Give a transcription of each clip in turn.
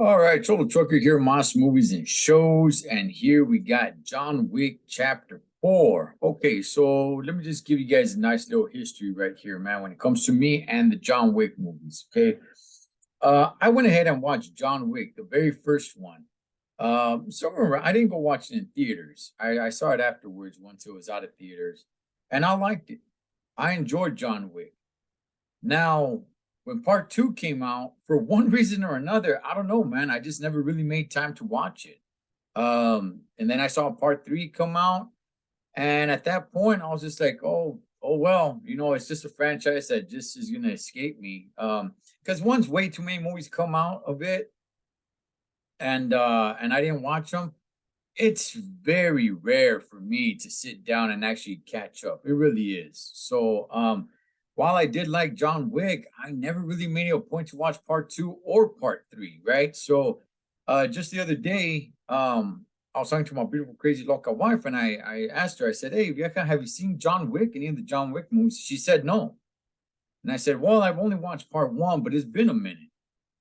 All right, Total Trucker here, M.A.S. Movies and Shows, and here we got John Wick Chapter 4. Okay, so let me just give you guys a nice little history right here, man, when it comes to me and the John Wick movies, okay? I went ahead and watched John Wick, the very first one. So remember, I didn't go watch it in theaters. I saw it afterwards once it was out of theaters, and I liked it. I enjoyed John Wick. Now, when part two came out, for one reason or another, I don't know, man. I just never really made time to watch it. And then I saw part three come out, and at that point, I was just like, oh well, it's just a franchise that just is gonna escape me. Because once way too many movies come out of it, and I didn't watch them, it's very rare for me to sit down and actually catch up. It really is. So, while I did like John Wick, I never really made it a point to watch part two or part three, right? So, just the other day, I was talking to my beautiful, crazy local wife, and I asked her, I said, "Hey, Vieja, have you seen John Wick, any of the John Wick movies?" She said no. And I said, "Well, I've only watched part one, but it's been a minute."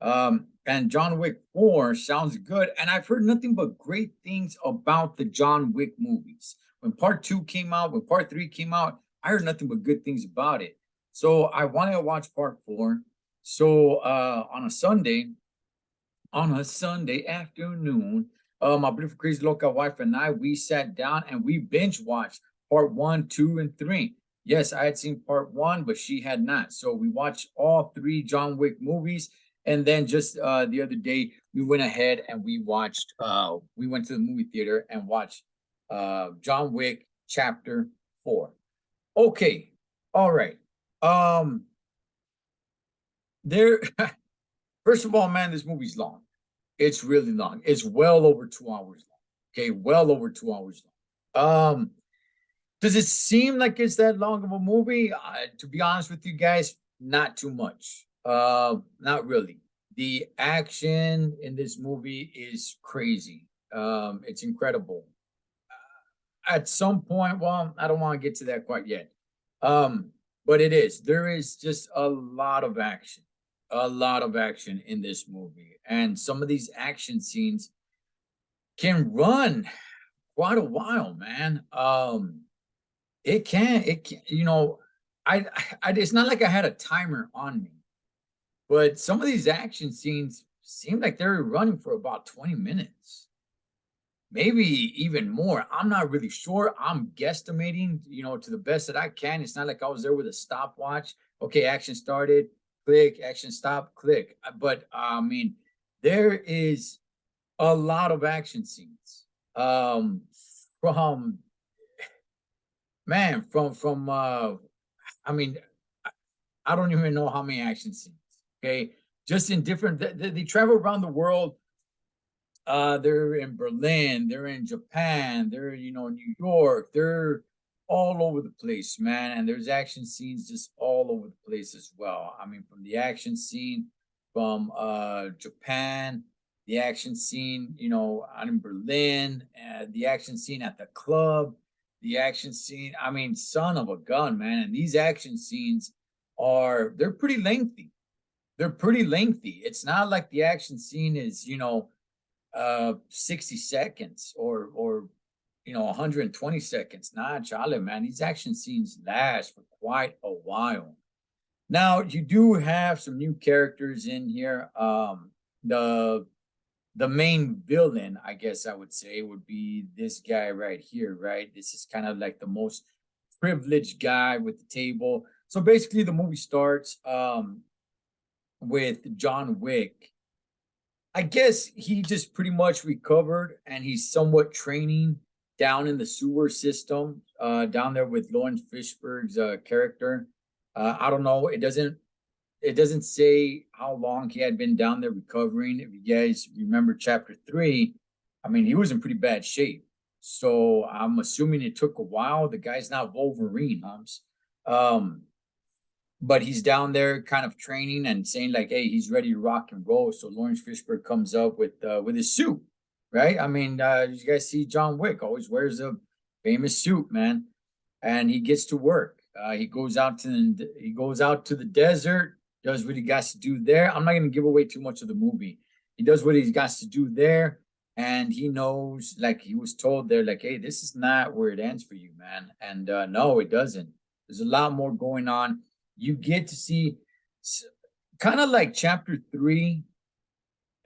And John Wick 4 sounds good. And I've heard nothing but great things about the John Wick movies. When part two came out, when part three came out, I heard nothing but good things about it. So I wanted to watch part four. So on a Sunday afternoon, my beautiful crazy local wife and we sat down and we binge watched part one, two, and three. Yes, I had seen part one, but she had not. So we watched all three John Wick movies. And then just the other day, we went ahead and we went to the movie theater and watched John Wick Chapter 4. Okay, all right. Um, there, first of all, man, this movie's long. It's really long. It's well over 2 hours long. Okay, well over 2 hours long. Does it seem like it's that long of a movie? To be honest with you guys, not too much. Not really. The action in this movie is crazy. It's incredible. At some point, well, I don't want to get to that quite yet. But it is. There is just a lot of action in this movie, and some of these action scenes can run quite a while, man. I, it's not like I had a timer on me, but some of these action scenes seemed like they were running for about 20 minutes, maybe even more. I'm not really sure. I'm guesstimating, to the best that I can. It's not like I was there with a stopwatch. Okay, action started, click, action stop, click. But I mean, there is a lot of action scenes. From man, from I mean, I don't even know how many action scenes. Okay, just in different. They travel around the world. They're in Berlin. They're in Japan. They're New York. They're all over the place, man. And there's action scenes just all over the place as well. I mean, from the action scene from Japan, the action scene, out in Berlin, the action scene at the club, the action scene. I mean, son of a gun, man. And these action scenes they're pretty lengthy. They're pretty lengthy. It's not like the action scene is, 60 seconds or 120 seconds. Nah, Charlie, man, these action scenes last for quite a while. Now you do have some new characters in here. The main villain, I guess I would say, would be this guy right here, right? This is kind of like the most privileged guy with the table. So basically the movie starts with John Wick. I guess he just pretty much recovered and he's somewhat training down in the sewer system, down there with Lawrence Fishburne's character. I don't know. It doesn't say how long he had been down there recovering. If you guys remember chapter three, I mean, he was in pretty bad shape. So I'm assuming it took a while. The guy's not Wolverine, Humps. Um, but he's down there kind of training and saying like, hey, he's ready to rock and roll. So Lawrence Fishburne comes up with his suit, right? I mean, you guys see John Wick always wears a famous suit, man, and he gets to work. He goes out to the desert, does what he got to do there. I'm not going to give away too much of the movie. He does what he's got to do there, and he knows, like he was told there, like, hey, this is not where it ends for you, man. And no, it doesn't. There's a lot more going on. You get to see kind of like chapter 3.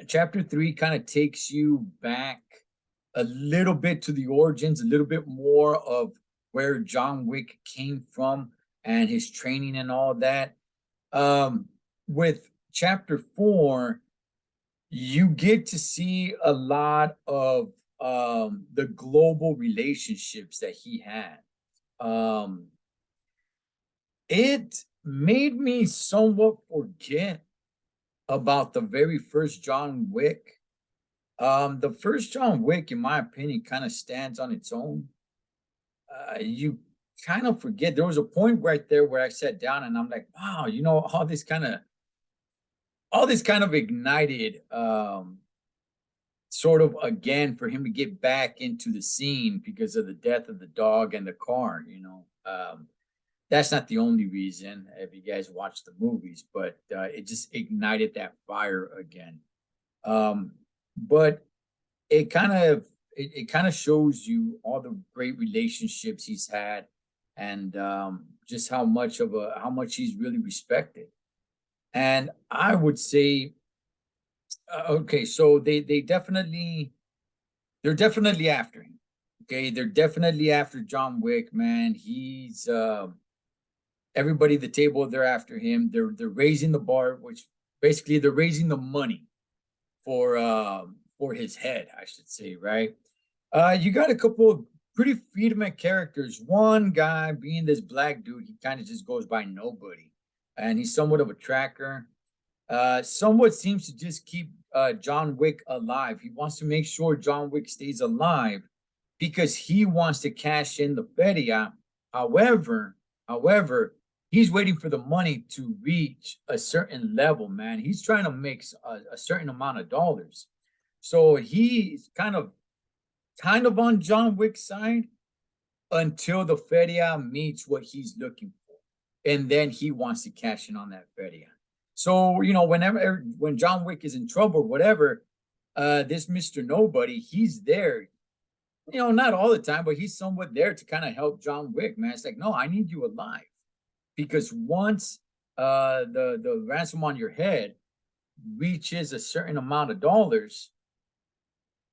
Chapter 3 kind of takes you back a little bit to the origins, a little bit more of where John Wick came from and his training and all that. With chapter 4, you get to see a lot of the global relationships that he had. Um, it made me somewhat forget about the very first John Wick. The first John Wick, in my opinion, kind of stands on its own. You kind of forget. There was a point right there where I sat down and I'm like, wow, all this kind of ignited sort of again for him to get back into the scene because of the death of the dog and the car. That's not the only reason if you guys watch the movies, but it just ignited that fire again. But it kind of shows you all the great relationships he's had, and just how much he's really respected. And I would say, okay, so they're definitely after him. Okay, they're definitely after John Wick, man. He's everybody at the table, they're after him. They're raising the bar, which basically they're raising the money for his head, I should say, right? You got a couple of pretty freedom characters. One guy being this black dude, he kind of just goes by nobody, and he's somewhat of a tracker. Somewhat seems to just keep John Wick alive. He wants to make sure John Wick stays alive because he wants to cash in the feria. However, he's waiting for the money to reach a certain level, man. He's trying to make a certain amount of dollars. So he's kind of on John Wick's side until the feria meets what he's looking for. And then he wants to cash in on that feria. So, when John Wick is in trouble, whatever, this Mr. Nobody, he's there. Not all the time, but he's somewhat there to kind of help John Wick, man. It's like, no, I need you alive. Because once the ransom on your head reaches a certain amount of dollars,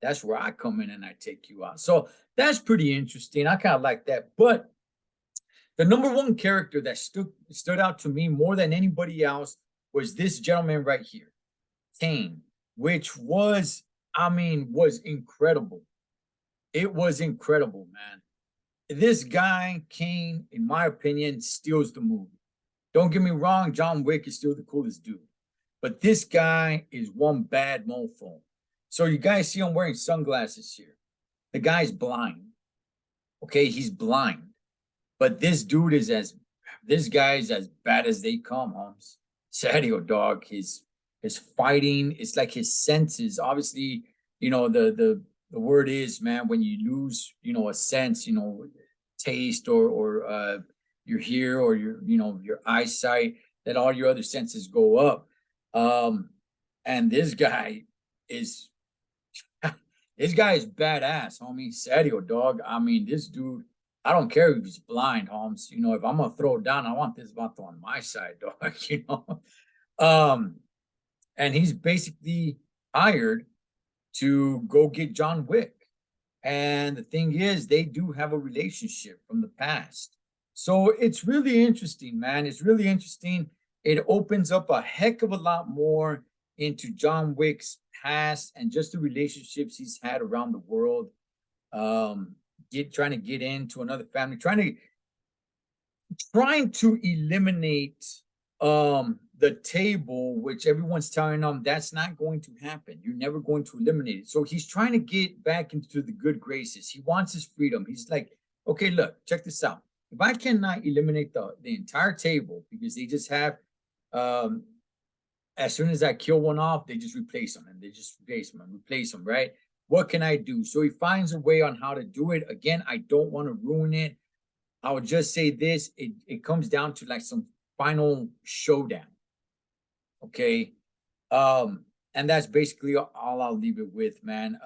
that's where I come in and I take you out. So that's pretty interesting. I kind of like that. But the number one character that stood out to me more than anybody else was this gentleman right here, Kane, which was incredible. It was incredible, man. This guy, Kane, in my opinion, steals the movie. Don't get me wrong, John Wick is still the coolest dude. But this guy is one bad mofo. So you guys see him wearing sunglasses here. The guy's blind. Okay, he's blind. But this guy is as bad as they come, Holmes. Serio, dog. His fighting, it's like his senses. Obviously, the word is, man, when you lose, a sense, taste or your hear or your eyesight, that all your other senses go up. And this guy is badass, homie. Serio, dog. This dude, I don't care if he's blind, Holmes. If I'm gonna throw it down, I want this vato on my side, dog. And he's basically hired to go get John Wick. And the thing is, they do have a relationship from the past. So it's really interesting, man. It's really interesting. It opens up a heck of a lot more into John Wick's past and just the relationships he's had around the world. Trying to get into another family, trying to eliminate the table, which everyone's telling him that's not going to happen. You're never going to eliminate it. So he's trying to get back into the good graces. He wants his freedom. He's like, okay, look, check this out. If I cannot eliminate the entire table because they just have, as soon as I kill one off, they just replace them and they just replace them, right? What can I do? So he finds a way on how to do it. Again, I don't want to ruin it. I would just say this, it comes down to like some final showdown. Okay. And that's basically all I'll leave it with, man.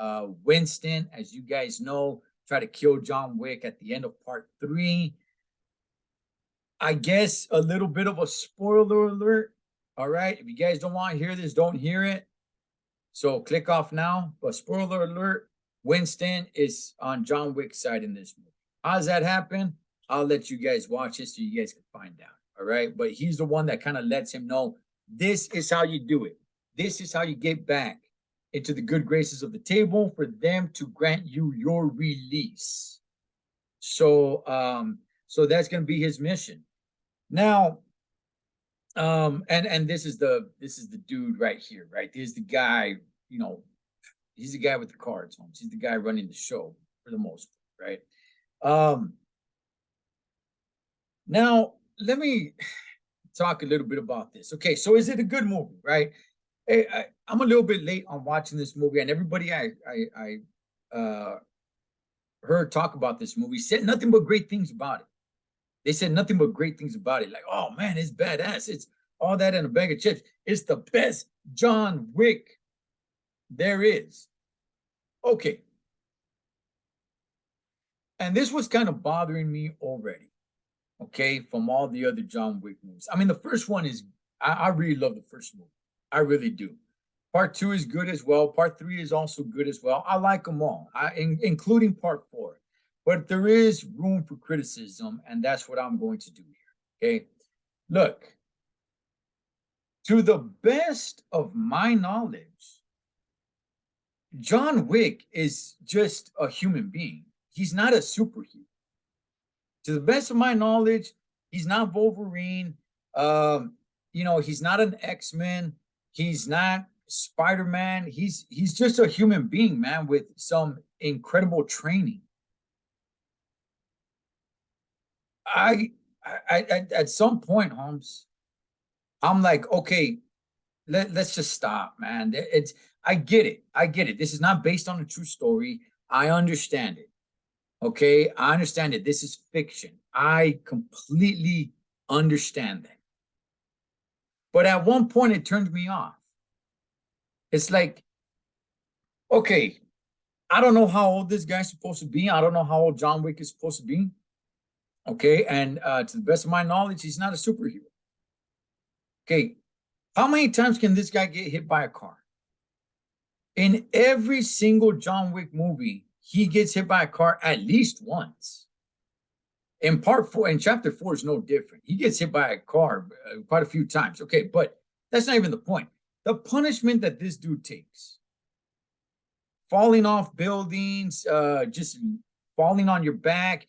Winston, as you guys know, try to kill John Wick at the end of part 3. I guess a little bit of a spoiler alert. All right. If you guys don't want to hear this, don't hear it. So click off now. But spoiler alert, Winston is on John Wick's side in this movie. How does that happen? I'll let you guys watch it so you guys can find out. All right. But he's the one that kind of lets him know this is how you do it. This is how you get back into the good graces of the table for them to grant you your release. So that's gonna be his mission. Now, and this is the dude right here, right? This is the guy, you know, he's the guy with the cards, Holmes. He's the guy running the show for the most part, right? Now let me talk a little bit about this. Okay, so is it a good movie, right? I'm a little bit late on watching this movie, and everybody I heard talk about this movie said nothing but great things about it. They said nothing but great things about it. Like, oh man, it's badass. It's all that in a bag of chips. It's the best John Wick there is. Okay. And this was kind of bothering me already. Okay, from all the other John Wick movies. I mean, the first one is, I really love the first movie. I really do. Part 2 is good as well. Part 3 is also good as well. I like them all, including part 4. But there is room for criticism, and that's what I'm going to do here. Okay, look, to the best of my knowledge, John Wick is just a human being. He's not a superhero. To the best of my knowledge, he's not Wolverine. You know, he's not an X-Men. He's not Spider-Man. He's just a human being, man, with some incredible training. I at some point, Holmes, I'm like, okay, let's just stop, man. I get it. I get it. This is not based on a true story. I understand it. Okay, I understand it. This is fiction. I completely understand that. But at one point, it turned me off. It's like, okay, I don't know how old this guy's supposed to be. I don't know how old John Wick is supposed to be. Okay, and to the best of my knowledge, he's not a superhero. Okay, how many times can this guy get hit by a car? In every single John Wick movie, he gets hit by a car at least once. In part 4, in chapter 4 is no different. He gets hit by a car quite a few times. Okay, but that's not even the point. The punishment that this dude takes, falling off buildings, just falling on your back,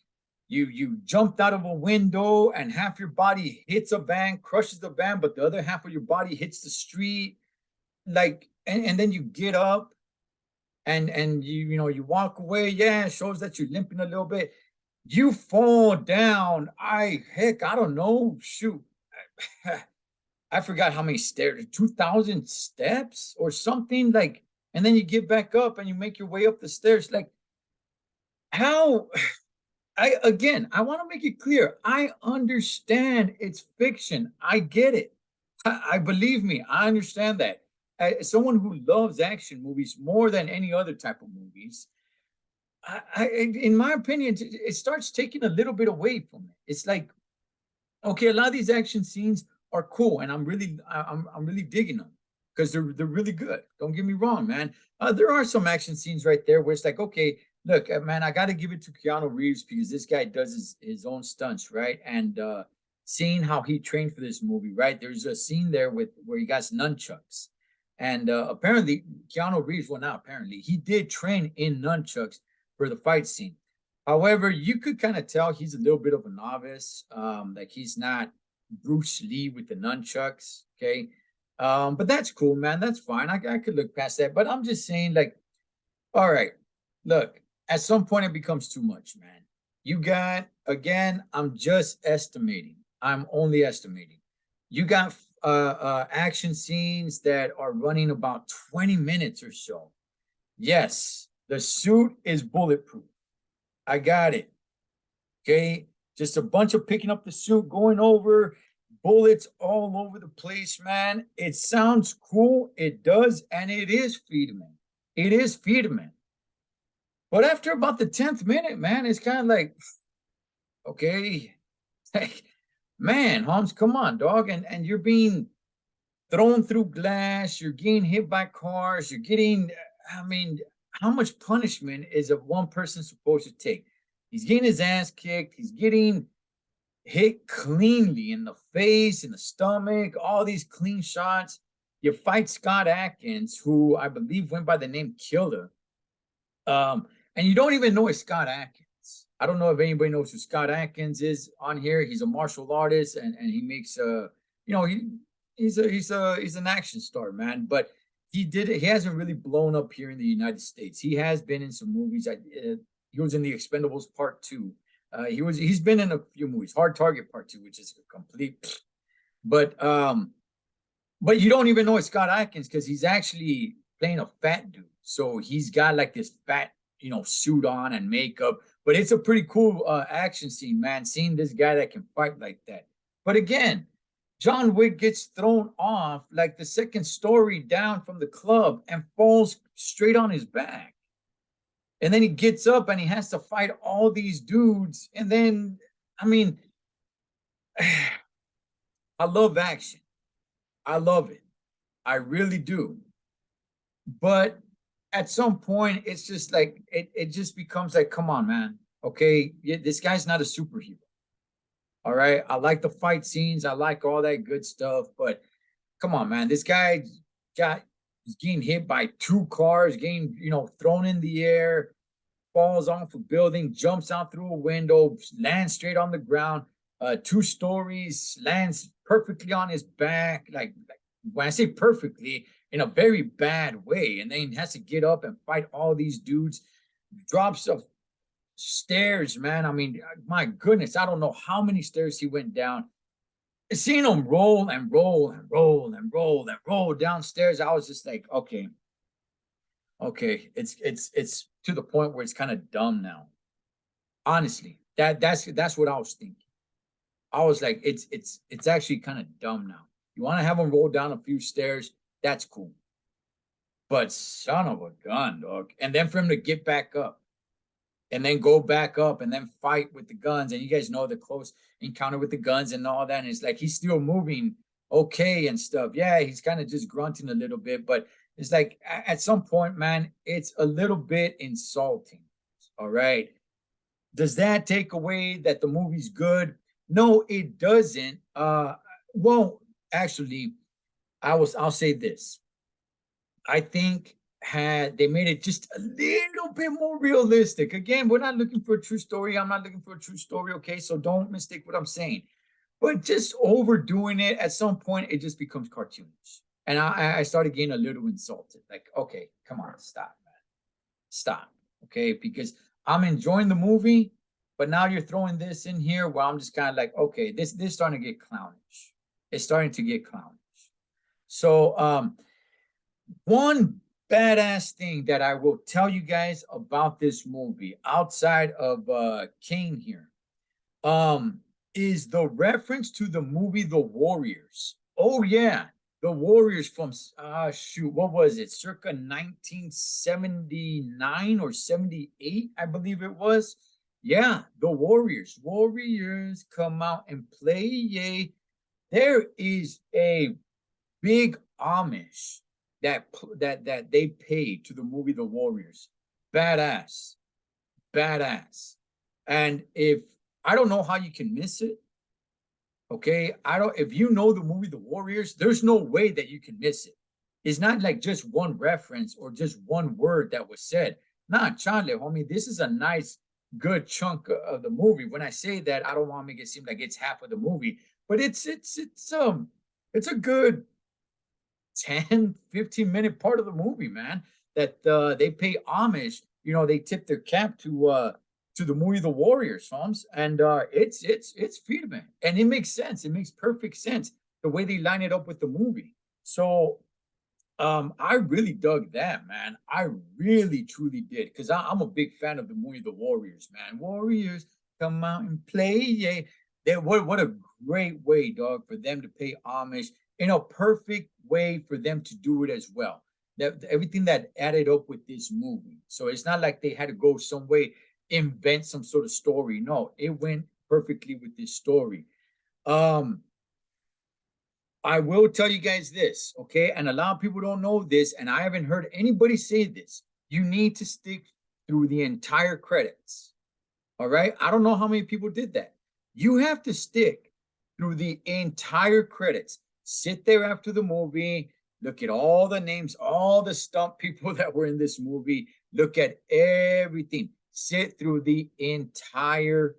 you jumped out of a window and half your body hits a van, crushes the van, but the other half of your body hits the street, like, and then you get up and you walk away. Yeah, it shows that you're limping a little bit. You fall down. I don't know. Shoot. I forgot how many stairs, 2,000 steps or something, like, and then you get back up and you make your way up the stairs. Like, how? I want to make it clear. I understand it's fiction. I get it. I believe me. I understand that. As someone who loves action movies more than any other type of movies, in my opinion, it starts taking a little bit away from it. It's like, okay, a lot of these action scenes are cool, and I'm really digging them because they're really good. Don't get me wrong, man. There are some action scenes right there where it's like, okay, look, man, I got to give it to Keanu Reeves because this guy does his own stunts, right? And seeing how he trained for this movie, right? There's a scene there where he got nunchucks, and apparently Keanu Reeves, well, not apparently, he did train in nunchucks for the fight scene. However, you could kind of tell he's a little bit of a novice, like he's not Bruce Lee with the nunchucks, okay? But that's cool, man. That's fine. I could look past that. But I'm just saying, like, all right, look, at some point it becomes too much, man. You got, again, I'm just estimating. I'm only estimating. You got action scenes that are running about 20 minutes or so. Yes, the suit is bulletproof. I got it. Okay, just a bunch of picking up the suit, going over, bullets all over the place, man. It sounds cool. It does, and it is Friedman. It is Friedman. But after about the 10th minute, man, it's kind of like, okay, like, man, Holmes, come on, dog. And you're being thrown through glass, you're getting hit by cars, you're getting, I mean, how much punishment is a one person supposed to take? He's getting his ass kicked, he's getting hit cleanly in the face, in the stomach, all these clean shots. You fight Scott Atkins, who I believe went by the name Killer. And you don't even know it's Scott Atkins. I don't know if anybody knows who Scott Atkins is on here. He's a martial artist, and he makes you know, he's an action star, man. But he hasn't really blown up here in the United States. He has been in some movies. He was in the Expendables Part Two. He's been in a few movies. Hard Target Part Two, which is a complete. But but you don't even know it's Scott Atkins because he's actually playing a fat dude. So he's got like this fat, you know, suit on and makeup. But it's a pretty cool action scene, man. Seeing this guy that can fight like that. But again, John Wick gets thrown off like the second story down from the club and falls straight on his back. And then he gets up and he has to fight all these dudes. And then, I mean, I love action. I love it. I really do. But at some point, it's just like, it just becomes like, come on, man. Okay, this guy's not a superhero. All right. I like the fight scenes. I like all that good stuff. But come on, man. This guy he's getting hit by two cars, getting, you know, thrown in the air, falls off a building, jumps out through a window, lands straight on the ground, 2 stories, lands perfectly on his back. Like when I say perfectly, in a very bad way, and then has to get up and fight all these dudes, drops of stairs, man. I mean, my goodness, I don't know how many stairs he went down. Seeing him roll and roll and roll and roll and roll downstairs, I was just like, okay, okay, it's to the point where it's kind of dumb now. Honestly, that's what I was thinking. I was like, it's actually kind of dumb now. You want to have him roll down a few stairs, that's cool. But son of a gun, dog. And then for him to get back up and then go back up and then fight with the guns. And you guys know the close encounter with the guns and all that. And it's like he's still moving okay and stuff. Yeah, he's kind of just grunting a little bit, but it's like at some point, man, it's a little bit insulting. All right. Does that take away that the movie's good? No, it doesn't. Well, actually, I'll say this. I think had they made it just a little bit more realistic. Again, we're not looking for a true story. I'm not looking for a true story, okay? So don't mistake what I'm saying. But just overdoing it at some point, it just becomes cartoonish. And I started getting a little insulted. Like, okay, come on, stop, man. Stop. Okay. Because I'm enjoying the movie, but now you're throwing this in here where I'm just kind of like, okay, this starting to get clownish. It's starting to get clownish. So one badass thing that I will tell you guys about this movie outside of Kane here is the reference to the movie The Warriors. Oh yeah, The Warriors from shoot, what was it? Circa 1979 or 78, I believe it was. Yeah, The Warriors. Warriors come out and play. Yay. There is a big homage that they paid to the movie The Warriors. Badass. Badass. And if I don't know how you can miss it. Okay. I don't if you know the movie The Warriors, there's no way that you can miss it. It's not like just one reference or just one word that was said. Nah, Charlie, homie, this is a nice, good chunk of the movie. When I say that, I don't want to make it seem like it's half of the movie, but it's a good 10, 15-minute part of the movie, man, that they pay homage. You know, they tip their cap to the movie The Warriors, Holmes. And it's Friedman. And it makes sense. It makes perfect sense the way they line it up with the movie. So I really dug that, man. I really truly did. Because I'm a big fan of the movie The Warriors, man. Warriors come out and play. Yeah. What a great way, dog, for them to pay homage in a perfect way for them to do it as well. That everything that added up with this movie. So it's not like they had to go some way, invent some sort of story. No, it went perfectly with this story. Um, I will tell you guys this, okay? And a lot of people don't know this, and I haven't heard anybody say this. You need to stick through the entire credits. All right. I don't know how many people did that. You have to stick through the entire credits. Sit there after the movie, look at all the names, all the stunt people that were in this movie, look at everything. Sit through the entire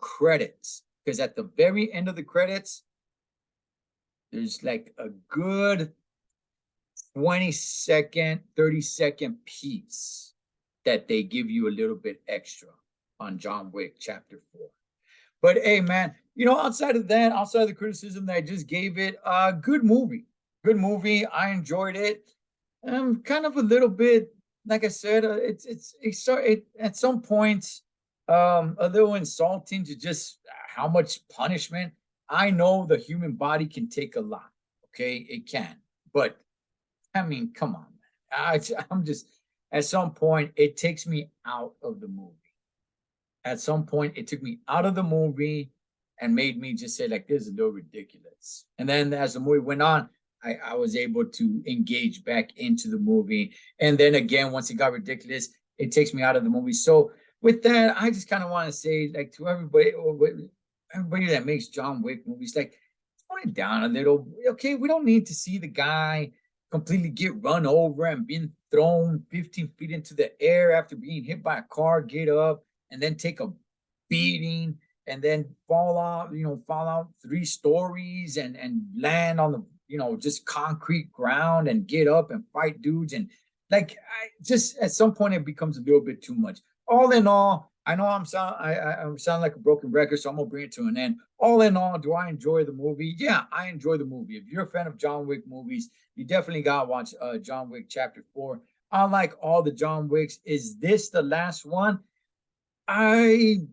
credits. Because at the very end of the credits, there's like a good 20-second, 30-second piece that they give you a little bit extra on John Wick Chapter 4. But hey, man, outside of that, outside of the criticism that I just gave it, good movie. Good movie. I enjoyed it. Kind of a little bit, like I said, it's at some points a little insulting to just how much punishment. I know the human body can take a lot. Okay, it can. But I mean, come on, man. I'm just at some point it takes me out of the movie. At some point, it took me out of the movie and made me just say, like, this is a little ridiculous. And then as the movie went on, I was able to engage back into the movie. And then again, once it got ridiculous, it takes me out of the movie. So with that, I just kind of want to say, like, to everybody that makes John Wick movies, like, tone it down a little. Okay, we don't need to see the guy completely get run over and being thrown 15 feet into the air after being hit by a car, get up, and then take a beating, and then fall out 3 stories and land on the just concrete ground and get up and fight dudes. And like, I just, at some point it becomes a little bit too much. All in all, I know I sound like a broken record, so I'm gonna bring it to an end. All in all, do I enjoy the movie? Yeah, I enjoy the movie. If you're a fan of John Wick movies, you definitely gotta watch John Wick Chapter 4. I like all the John Wicks. Is this the last one? I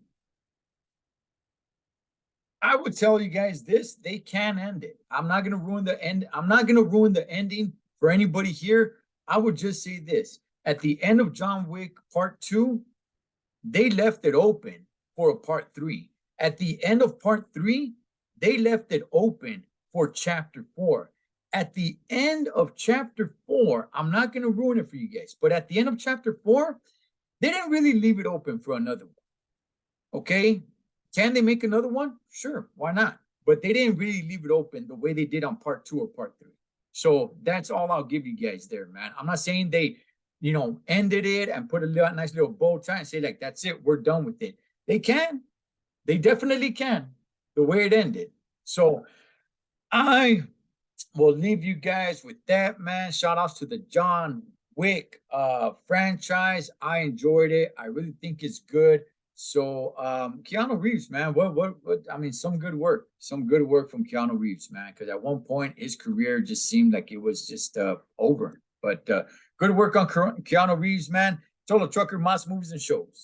would tell you guys this: they can end it. I'm not gonna ruin the end. I'm not gonna ruin the ending for anybody here. I would just say this: at the end of John Wick Part 2, they left it open for a Part 3. At the end of Part 3, they left it open for Chapter 4. At the end of Chapter 4, I'm not gonna ruin it for you guys, but at the end of Chapter 4, they didn't really leave it open for another one. Okay. Can they make another one? Sure. Why not? But they didn't really leave it open the way they did on Part 2 or Part 3. So that's all I'll give you guys there, man. I'm not saying they, ended it and put a nice little bow tie and say, like, that's it, we're done with it. They can. They definitely can, the way it ended. So I will leave you guys with that, man. Shout outs to the John Wick franchise. I enjoyed it. I really think it's good. So Keanu Reeves, man, what I mean, some good work from Keanu Reeves, man, because at one point his career just seemed like it was just over. But good work on Keanu Reeves, man. Solo Trucker, M.A.S. Movies and Shows.